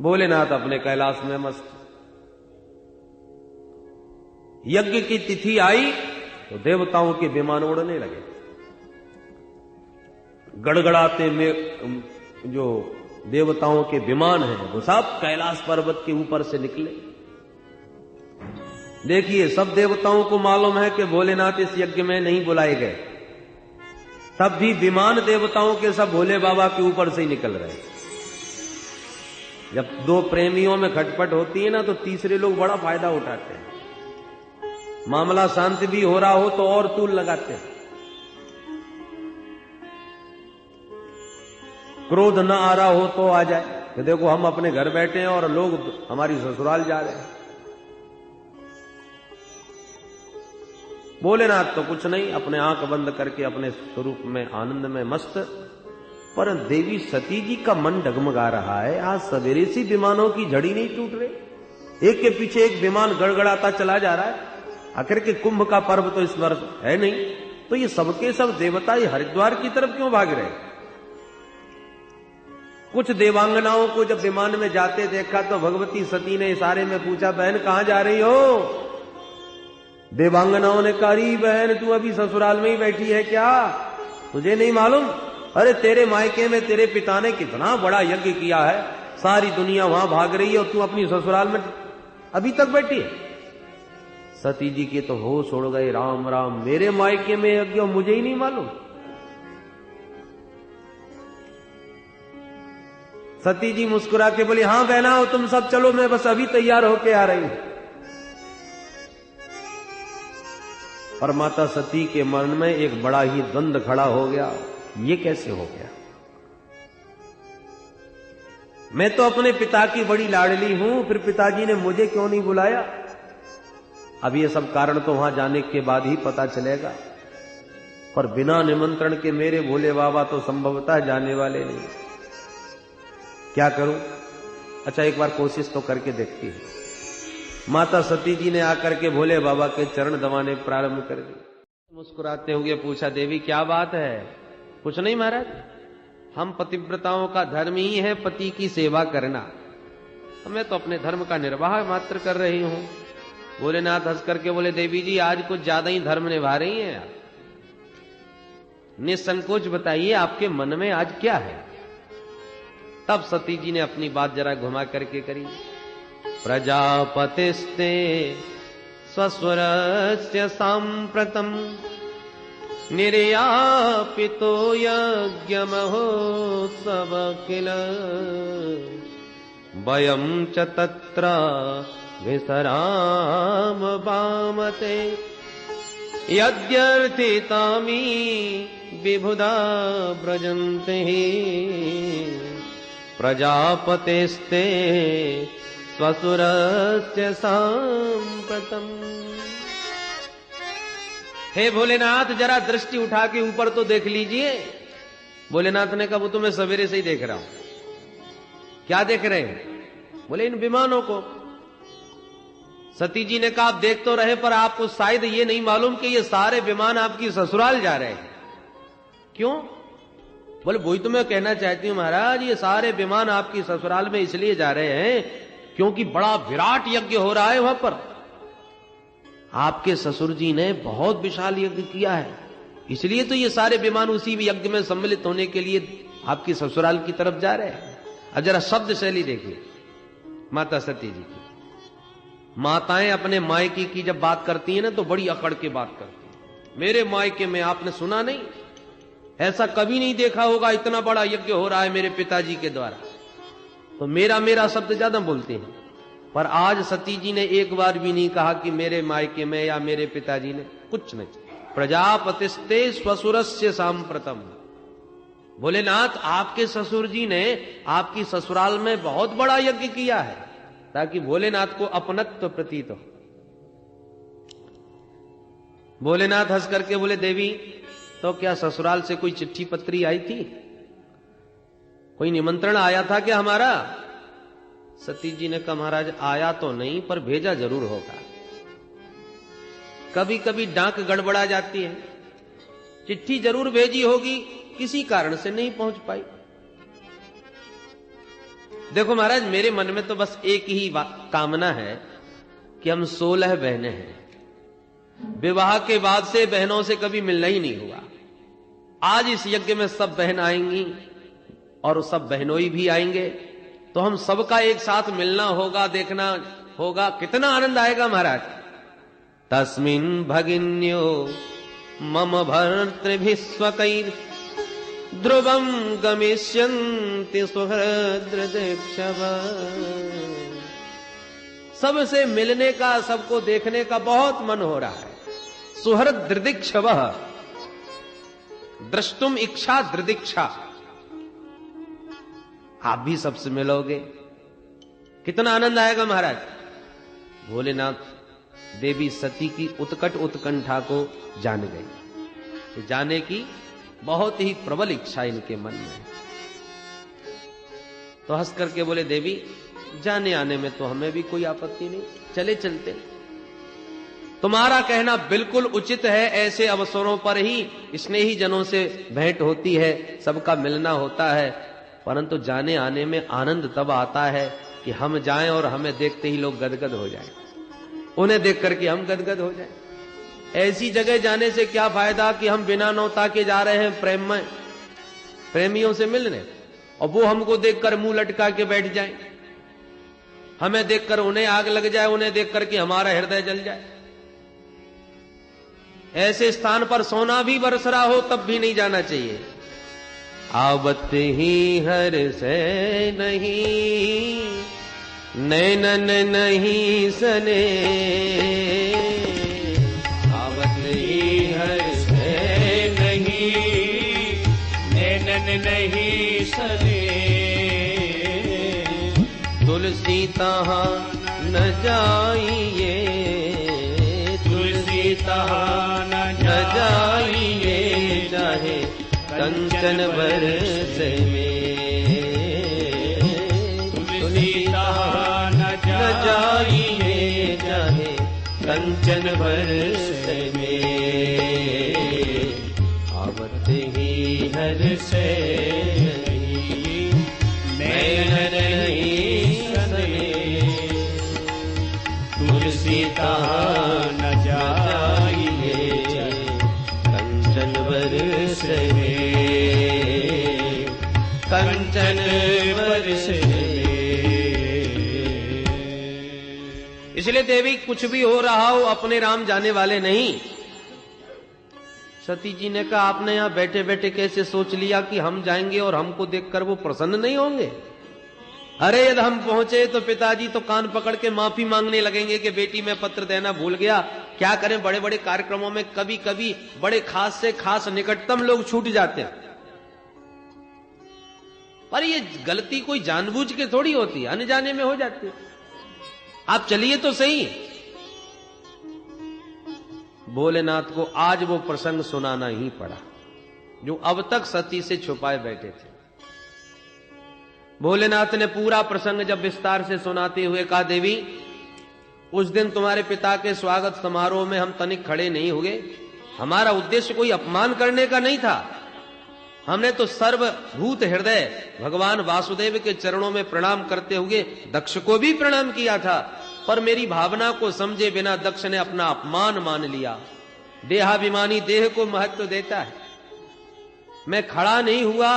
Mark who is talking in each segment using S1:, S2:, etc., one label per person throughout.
S1: भोलेनाथ अपने कैलाश में मस्त। यज्ञ की तिथि आई तो देवताओं के विमान उड़ने लगे। गड़गड़ाते में जो देवताओं के विमान हैं वो सब कैलाश पर्वत के ऊपर से निकले। देखिए, सब देवताओं को मालूम है कि भोलेनाथ इस यज्ञ में नहीं बुलाए गए, तब भी विमान देवताओं के सब भोले बाबा के ऊपर से ही निकल रहे। जब दो प्रेमियों में खटपट होती है ना तो तीसरे लोग बड़ा फायदा उठाते हैं। मामला शांति भी हो रहा हो तो और तूल लगाते हैं। क्रोध न आ रहा हो तो आ जाए कि देखो हम अपने घर बैठे हैं और लोग हमारी ससुराल जा रहे हैं। भोलेनाथ तो कुछ नहीं, अपने आंख बंद करके अपने स्वरूप में आनंद में मस्त। पर देवी सती जी का मन डगमगा रहा है। आज सवेरे से विमानों की झड़ी नहीं टूट रही, एक के पीछे एक विमान गड़गड़ाता चला जा रहा है। आखिर के कुंभ का पर्व तो इस वर्ष है नहीं, तो ये सबके सब देवता ये हरिद्वार की तरफ क्यों भाग रहे? कुछ देवांगनाओं को जब विमान में जाते देखा तो भगवती सती ने इशारे में पूछा, बहन कहां जा रही हो? देवांगनाओं ने कहा, अरे बहन तू अभी ससुराल में ही बैठी है क्या, तुझे नहीं मालूम? अरे तेरे मायके में तेरे पिता ने कितना बड़ा यज्ञ किया है, सारी दुनिया वहां भाग रही है और तू अपनी ससुराल में अभी तक बैठी है। सती जी के तो होश उड़ गए। राम राम, मेरे मायके में यज्ञ मुझे ही नहीं मालूम। सती जी मुस्कुरा के बोली, हां बहना हो तुम सब चलो, मैं बस अभी तैयार होके आ रही हूं। और माता सती के मन में एक बड़ा ही द्वंद खड़ा हो गया, ये कैसे हो गया? मैं तो अपने पिता की बड़ी लाडली हूं, फिर पिताजी ने मुझे क्यों नहीं बुलाया? अब ये सब कारण तो वहां जाने के बाद ही पता चलेगा, पर बिना निमंत्रण के मेरे भोले बाबा तो संभवतः जाने वाले नहीं। क्या करूं? अच्छा एक बार कोशिश तो करके देखती है। माता सती जी ने आकर के भोले बाबा के चरण दबाने प्रारंभ कर दिए। मुस्कुराते हुए पूछा, देवी क्या बात है? कुछ नहीं महाराज, हम पतिव्रताओं का धर्म ही है पति की सेवा करना, तो मैं तो अपने धर्म का निर्वाह मात्र कर रही हूं। भोलेनाथ हंस करके बोले, देवी जी आज कुछ ज्यादा ही धर्म निभा रही हैं। निसंकोच बताइए आपके मन में आज क्या है? तब सती जी ने अपनी बात जरा घुमा करके करी। प्रजापतिस्ते स्वस्वरस्य सांप्रतम निर्यापितो यज्ञ महोत्सव किल वयं च तत्र विसराम वामते यद्यर्थितामी विबुधा व्रजन्ते प्रजापतेस्ते स्वसुरस्य सांप्रतम। हे भोलेनाथ जरा दृष्टि उठा के ऊपर तो देख लीजिए। भोलेनाथ ने कहा, वो तो मैं सवेरे से ही देख रहा हूं। क्या देख रहे हैं? बोले इन विमानों को। सती जी ने कहा, आप देख तो रहे, पर आपको शायद ये नहीं मालूम कि ये सारे विमान आपकी ससुराल जा रहे हैं। क्यों? बोले वही तो मैं कहना चाहती हूं महाराज, ये सारे विमान आपकी ससुराल में इसलिए जा रहे हैं क्योंकि बड़ा विराट यज्ञ हो रहा है वहां पर। आपके ससुर जी ने बहुत विशाल यज्ञ किया है, इसलिए तो ये सारे विमान उसी यज्ञ में सम्मिलित होने के लिए आपकी ससुराल की तरफ जा रहे हैं। अब जरा शब्द शैली देखिए माता सती जी की। माताएं अपने मायके की जब बात करती हैं ना तो बड़ी अकड़ के बात करती हैं। मेरे मायके में आपने सुना नहीं, ऐसा कभी नहीं देखा होगा, इतना बड़ा यज्ञ हो रहा है मेरे पिताजी के द्वारा। तो मेरा मेरा शब्द ज्यादा बोलते हैं, पर आज सती जी ने एक बार भी नहीं कहा कि मेरे मायके में या मेरे पिताजी ने, कुछ नहीं। प्रजापतिस्ते स्वसुरस्य सांप्रतम। भोलेनाथ आपके ससुर जी ने आपकी ससुराल में बहुत बड़ा यज्ञ किया है ताकि भोलेनाथ को अपनत्व प्रतीत हो। भोलेनाथ हंस करके बोले, देवी तो क्या ससुराल से कोई चिट्ठी पत्री आई थी? कोई निमंत्रण आया था क्या हमारा? सती जी ने कहा, महाराज आया तो नहीं पर भेजा जरूर होगा। कभी कभी डाक गड़बड़ा जाती है, चिट्ठी जरूर भेजी होगी, किसी कारण से नहीं पहुंच पाई। देखो महाराज, मेरे मन में तो बस एक ही कामना है कि हम 16 बहनें हैं, विवाह के बाद से बहनों से कभी मिलना ही नहीं हुआ। आज इस यज्ञ में सब बहन आएंगी और सब बहनोई भी आएंगे, तो हम सबका एक साथ मिलना होगा, देखना होगा, कितना आनंद आएगा महाराज। तस्मिन् भगिन्यो मम भर्तृभिस्वकैर् ध्रुवं गमिष्यन्ति सुहृद्रदिक्षव। सबसे मिलने का, सबको देखने का बहुत मन हो रहा है। सुहृद्रदिक्षव, द्रष्टुम इच्छा दृदिक्षा। आप भी सबसे मिलोगे, कितना आनंद आएगा महाराज। भोलेनाथ देवी सती की उत्कट उत्कंठा को जान गई, जाने की बहुत ही प्रबल इच्छा इनके मन में है। तो हंस करके बोले, देवी जाने आने में तो हमें भी कोई आपत्ति नहीं, चले चलते। तुम्हारा कहना बिल्कुल उचित है, ऐसे अवसरों पर ही स्नेही जनों से भेंट होती है, सबका मिलना होता है, परंतु जाने आने में आनंद तब आता है कि हम जाएं और हमें देखते ही लोग गदगद हो जाएं, उन्हें देख करके हम गदगद हो जाएं। ऐसी जगह जाने से क्या फायदा कि हम बिना नौता के जा रहे हैं प्रेम में, प्रेमियों से मिलने, और वो हमको देखकर मुंह लटका के बैठ जाएं, हमें देखकर उन्हें आग लग जाए, उन्हें देख करके हमारा हृदय जल जाए। ऐसे स्थान पर सोना भी बरस रहा हो तब भी नहीं जाना चाहिए। आवत ही हर से नहीं, नैनन नहीं सने, आवत ही हर से नहीं, नैनन नहीं सने। तुलसी तहाँ न जाइए, तुलसी तहाँ न जाइए, चाहे कंचन बरस में। तुलसी तहाँ न जाइए, चाहे कंचन बरस में। आवत ही हर से नहीं, नैनन नहीं सने। तुलसी तहाँ न जाइए, कंचन बरस में, कंचन बरस में। इसलिए देवी, कुछ भी हो रहा हो अपने राम जाने वाले नहीं। सती जी ने कहा, आपने यहां बैठे बैठे कैसे सोच लिया कि हम जाएंगे और हमको देखकर वो प्रसन्न नहीं होंगे? अरे यदि हम पहुंचे तो पिताजी तो कान पकड़ के माफी मांगने लगेंगे कि बेटी मैं पत्र देना भूल गया। क्या करें, बड़े बड़े कार्यक्रमों में कभी कभी बड़े खास से खास निकटतम लोग छूट जाते हैं, पर ये गलती कोई जानबूझ के थोड़ी होती है, अनजाने में हो जाती है। आप चलिए तो सही। भोलेनाथ को आज वो प्रसंग सुनाना ही पड़ा जो अब तक सती से छुपाए बैठे थे। भोलेनाथ ने पूरा प्रसंग जब विस्तार से सुनाते हुए कहा, देवी उस दिन तुम्हारे पिता के स्वागत समारोह में हम तनिक खड़े नहीं हुए। हमारा उद्देश्य कोई अपमान करने का नहीं था। हमने तो सर्वभूत हृदय भगवान वासुदेव के चरणों में प्रणाम करते हुए दक्ष को भी प्रणाम किया था, पर मेरी भावना को समझे बिना दक्ष ने अपना अपमान मान लिया। देहाभिमानी देह को महत्व देता है। मैं खड़ा नहीं हुआ,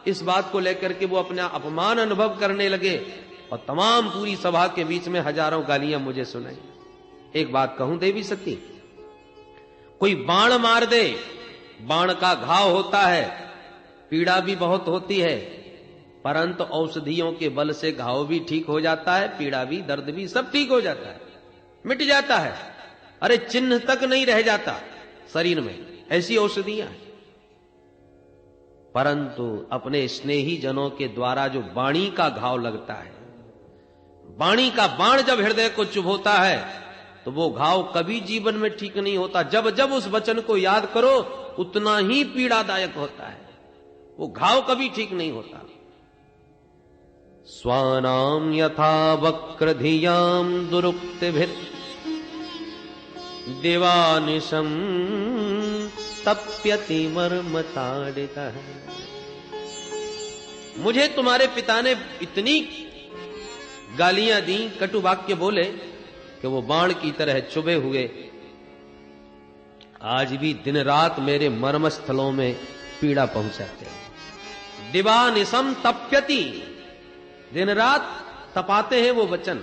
S1: इस बात को लेकर के वो अपना अपमान अनुभव करने लगे और तमाम पूरी सभा के बीच में हजारों गालियां मुझे सुनाई। एक बात कहूं देवी सती, कोई बाण मार दे, बाण का घाव होता है, पीड़ा भी बहुत होती है, परंतु औषधियों के बल से घाव भी ठीक हो जाता है, पीड़ा भी, दर्द भी सब ठीक हो जाता है, मिट जाता है। अरे चिन्ह तक नहीं रह जाता शरीर में, ऐसी औषधियां हैं। परंतु अपने स्नेही जनों के द्वारा जो वाणी का घाव लगता है, वाणी का बाण जब हृदय को चुभोता है तो वो घाव कभी जीवन में ठीक नहीं होता। जब जब उस वचन को याद करो उतना ही पीड़ादायक होता है, वो घाव कभी ठीक नहीं होता। स्वानाम यथा वक्रधियाम दुरुक्तिभिर दिवानिशम तप्यति मर्मताड़ितः। मुझे तुम्हारे पिता ने इतनी गालियां दी, कटु वाक्य बोले कि वो बाण की तरह चुभे हुए आज भी दिन रात मेरे मर्म स्थलों में पीड़ा पहुंचाते हैं। दिवानिशम तप्यति, दिन रात तपाते हैं वो वचन।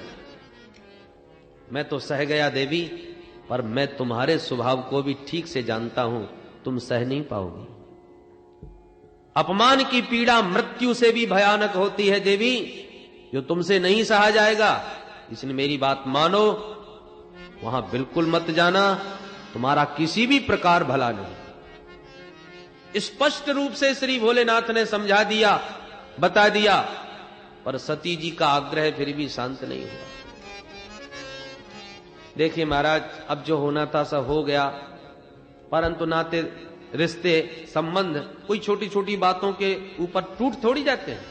S1: मैं तो सह गया देवी, पर मैं तुम्हारे स्वभाव को भी ठीक से जानता हूं, तुम सह नहीं पाओगी। अपमान की पीड़ा मृत्यु से भी भयानक होती है देवी, जो तुमसे नहीं सहा जाएगा। इसलिए मेरी बात मानो, वहां बिल्कुल मत जाना, तुम्हारा किसी भी प्रकार भला नहीं। स्पष्ट रूप से श्री भोलेनाथ ने समझा दिया, बता दिया, पर सती जी का आग्रह फिर भी शांत नहीं हुआ। देखिए महाराज, अब जो होना था सब हो गया, परंतु नाते रिश्ते संबंध कोई छोटी छोटी बातों के ऊपर टूट थोड़ी जाते हैं।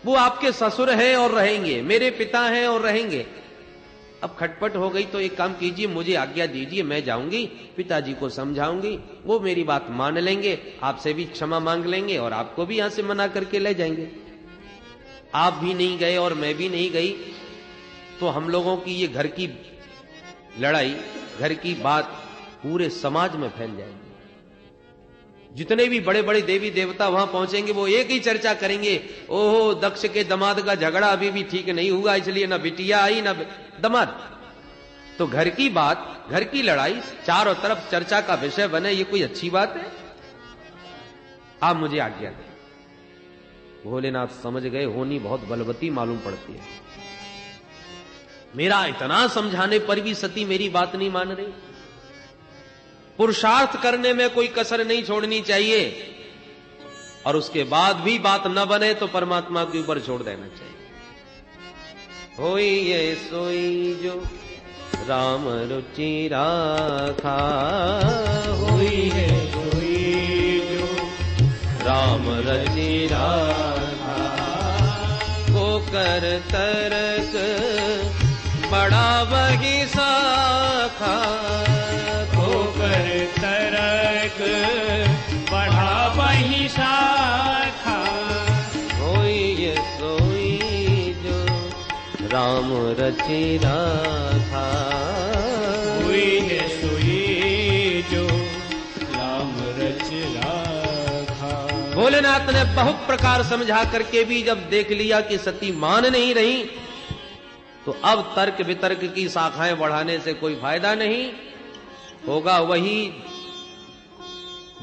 S1: वो आपके ससुर हैं और रहेंगे, मेरे पिता हैं और रहेंगे। अब खटपट हो गई तो एक काम कीजिए, मुझे आज्ञा दीजिए, मैं जाऊंगी, पिताजी को समझाऊंगी, वो मेरी बात मान लेंगे, आपसे भी क्षमा मांग लेंगे और आपको भी यहां से मना करके ले जाएंगे। आप भी नहीं गए और मैं भी नहीं गई तो हम लोगों की ये घर की लड़ाई, घर की बात पूरे समाज में फैल जाएगी। जितने भी बड़े बड़े देवी देवता वहां पहुंचेंगे वो एक ही चर्चा करेंगे, ओहो दक्ष के दामाद का झगड़ा अभी भी ठीक नहीं हुआ, इसलिए ना बिटिया आई ना दामाद। तो घर की बात, घर की लड़ाई चारों तरफ चर्चा का विषय बने, ये कोई अच्छी बात है? आप मुझे आज्ञा दें। भोलेनाथ समझ गए होनी बहुत बलवती मालूम पड़ती है। मेरा इतना समझाने पर भी सती मेरी बात नहीं मान रही। पुरुषार्थ करने में कोई कसर नहीं छोड़नी चाहिए, और उसके बाद भी बात न बने तो परमात्मा के ऊपर छोड़ देना चाहिए। होई ये सोई जो राम रुचि राखा, होई है सोई जो राम रुचि राखा, को कर तरक बड़ा वही साखा,
S2: कर तरक बढ़ा वही शाखा,
S1: होई ये सोई जो राम रचि राखा,
S2: हुई है सोई जो राम रच राखा।
S1: भोलेनाथ ने बहुत प्रकार समझा करके भी जब देख लिया कि सती मान नहीं रही, तो अब तर्क वितर्क की शाखाएं बढ़ाने से कोई फायदा नहीं, होगा वही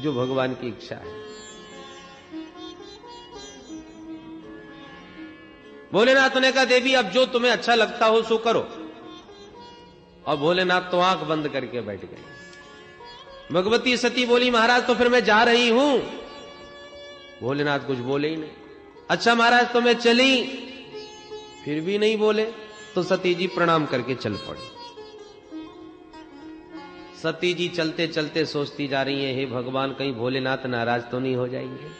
S1: जो भगवान की इच्छा है। भोलेनाथ ने कहा देवी अब जो तुम्हें अच्छा लगता हो सो करो। और भोलेनाथ तो आंख बंद करके बैठ गए। भगवती सती बोली महाराज तो फिर मैं जा रही हूं। भोलेनाथ कुछ बोले ही नहीं। अच्छा महाराज तो मैं चली, फिर भी नहीं बोले। तो सती जी प्रणाम करके चल पड़ी। सती जी चलते चलते सोचती जा रही है, हे भगवान कहीं भोलेनाथ नाराज तो नहीं हो जाएंगे,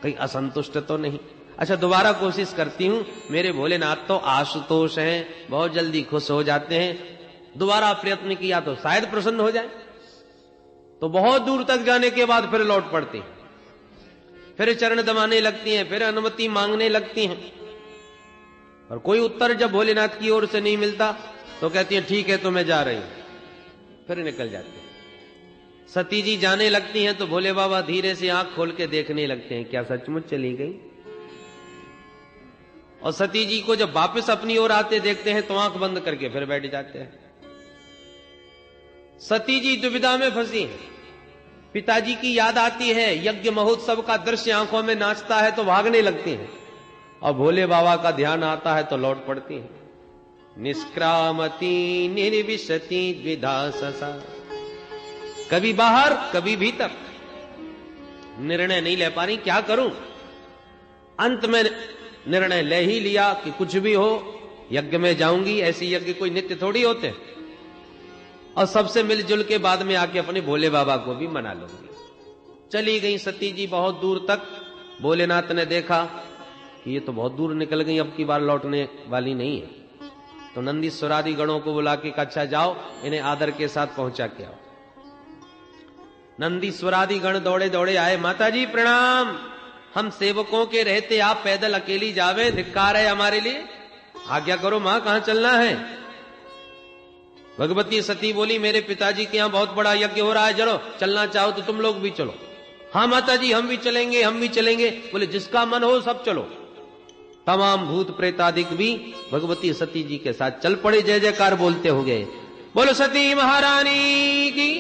S1: कहीं असंतुष्ट तो नहीं। अच्छा दोबारा कोशिश करती हूं, मेरे भोलेनाथ तो आशुतोष हैं, बहुत जल्दी खुश हो जाते हैं। दोबारा प्रयत्न किया तो शायद प्रसन्न हो जाए। तो बहुत दूर तक जाने के बाद फिर लौट पड़ती हैं, फिर चरण दबाने लगती हैं, फिर अनुमति मांगने लगती हैं। और कोई उत्तर जब भोलेनाथ की ओर से नहीं मिलता तो कहती है ठीक है तो मैं जा रही हूं, फिर निकल जाती है। सती जी जाने लगती हैं तो भोले बाबा धीरे से आंख खोल के देखने लगते हैं, क्या सचमुच चली गई? और सती जी को जब वापस अपनी ओर आते देखते हैं तो आंख बंद करके फिर बैठ जाते हैं। सती जी दुविधा में फंसी हैं। पिताजी की याद आती है, यज्ञ महोत्सव का दृश्य आंखों में नाचता है तो भागने लगती हैं, और भोले बाबा का ध्यान आता है तो लौट पड़ती हैं। निष्क्रामती निर्विशति द्विधा ससा, कभी बाहर कभी भीतर, निर्णय नहीं ले पा रही, क्या करूं? अंत में निर्णय ले ही लिया कि कुछ भी हो यज्ञ में जाऊंगी। ऐसे यज्ञ कोई नित्य थोड़ी होते, और सबसे मिलजुल के बाद में आके अपने भोले बाबा को भी मना लूंगी। चली गई सती जी बहुत दूर तक। भोलेनाथ ने देखा कि ये तो बहुत दूर निकल गई, अब की बार लौटने वाली नहीं है। तो नंदीश्वरादि गणों को बुला के अच्छा जाओ इन्हें आदर के साथ पहुंचा के आओ। नंदीश्वरादि गण दौड़े दौड़े आए, माता जी प्रणाम, हम सेवकों के रहते आप पैदल अकेली जावे, धिक्कार है हमारे लिए। आज्ञा करो मां, कहां चलना है? भगवती सती बोली, मेरे पिताजी के यहां बहुत बड़ा यज्ञ हो रहा है, चलो चलना चाहो तो तुम लोग भी चलो। हाँ माता जी, हम भी चलेंगे, हम भी चलेंगे। बोले जिसका मन हो सब चलो। तमाम भूत प्रेतादिक भी भगवती सती जी के साथ चल पड़े, जय जयकार बोलते हो गए। बोलो सती महारानी की।